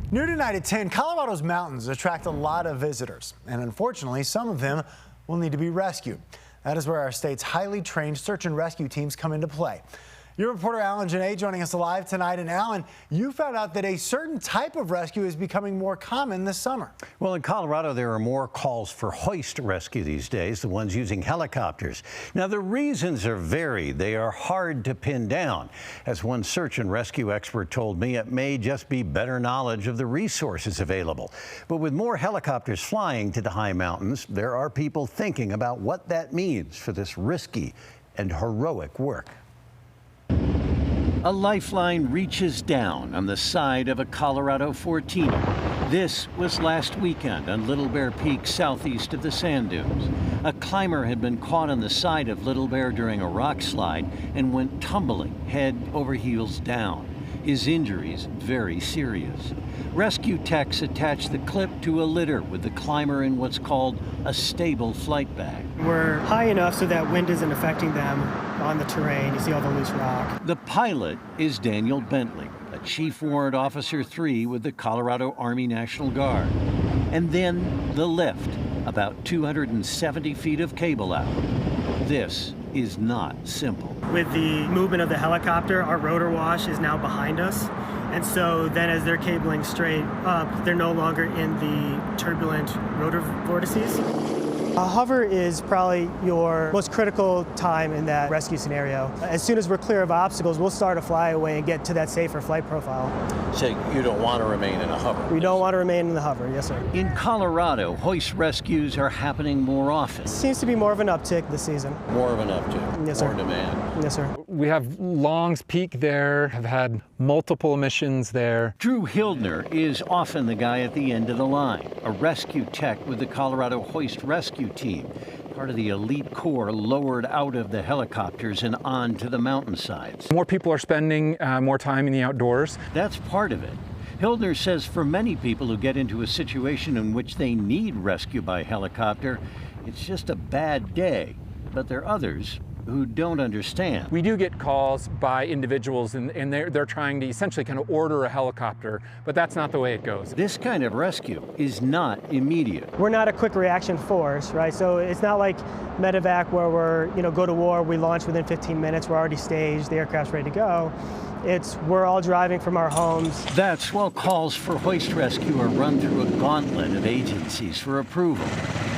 New tonight at 10, Colorado's mountains attract a lot of visitors, and unfortunately, some of them will need to be rescued. That is where our state's highly trained search and rescue teams come into play. Your reporter Alan Janae joining us live tonight. And Alan, you found out that a certain type of rescue is becoming more common this summer. Well, in Colorado, there are more calls for hoist rescue these days, the ones using helicopters. Now, the reasons are varied. They are hard to pin down. As one search and rescue expert told me, it may just be better knowledge of the resources available. But with more helicopters flying to the high mountains, there are people thinking about what that means for this risky and heroic work. A lifeline reaches down on the side of a Colorado 14er. This was last weekend on Little Bear Peak, southeast of the sand dunes. A climber had been caught on the side of Little Bear during a rock slide and went tumbling head over heels down. His injuries very serious. Rescue techs attached the clip to a litter with the climber in what's called a stable flight bag. We're high enough so that wind isn't affecting them on the terrain. You see all the loose rock. The pilot is Daniel Bentley, a Chief Warrant Officer 3 with the Colorado Army National Guard. And then the lift, about 270 feet of cable out. This is not simple. With the movement of the helicopter, our rotor wash is now behind us. And so then as they're cabling straight up, they're no longer in the turbulent rotor vortices. A hover is probably your most critical time in that rescue scenario. As soon as we're clear of obstacles, we'll start a flyaway and get to that safer flight profile. So you don't want to remain in a hover? We don't want to remain in the hover, yes sir. In Colorado, hoist rescues are happening more often. It seems to be more of an uptick this season. More of an uptick? Yes sir. More demand? Yes sir. We have Long's Peak there, have had multiple missions there. Drew Hildner is often the guy at the end of the line, a rescue tech with the Colorado Hoist Rescue Team, part of the elite corps lowered out of the helicopters and onto the mountainsides. More people are spending more time in the outdoors. That's part of it. Hildner says for many people who get into a situation in which they need rescue by helicopter, it's just a bad day. But there are others who don't understand. We do get calls by individuals and they're trying to essentially kind of order a helicopter, but that's not the way it goes. This kind of rescue is not immediate. We're not a quick reaction force, right? So it's not like medevac where we're, go to war, we launch within 15 minutes, we're already staged, the aircraft's ready to go. We're all driving from our homes. That's while calls for hoist rescue are run through a gauntlet of agencies for approval.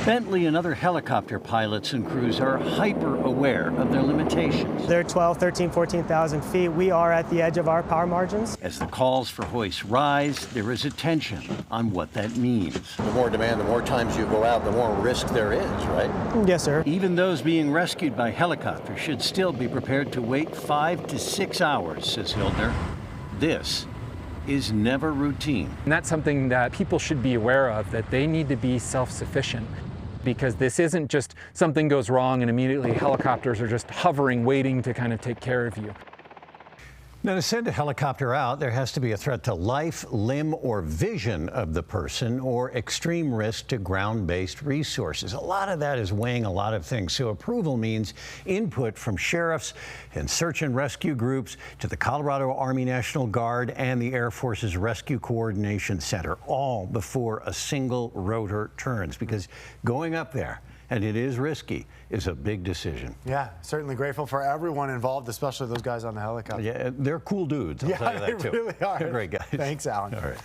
Bentley and other helicopter pilots and crews are hyper aware of their limitations. They're 12, 13, 14,000 feet. We are at the edge of our power margins. As the calls for hoists rise, there is attention on what that means. The more demand, the more times you go out, the more risk there is, right? Yes, sir. Even those being rescued by helicopter should still be prepared to wait 5 to 6 hours, says Hildner. This is never routine. And that's something that people should be aware of, that they need to be self-sufficient. Because this isn't just something goes wrong and immediately helicopters are just hovering, waiting to kind of take care of you. Now, to send a helicopter out, there has to be a threat to life, limb, or vision of the person, or extreme risk to ground-based resources. A lot of that is weighing a lot of things. So approval means input from sheriffs and search and rescue groups to the Colorado Army National Guard and the Air Force's Rescue Coordination Center, all before a single rotor turns. Because going up there, and it is risky, is a big decision. Yeah, certainly grateful for everyone involved, especially those guys on the helicopter. Yeah, they're cool dudes, I'll tell you that too. They really are. They're great guys. Thanks, Alan. All right.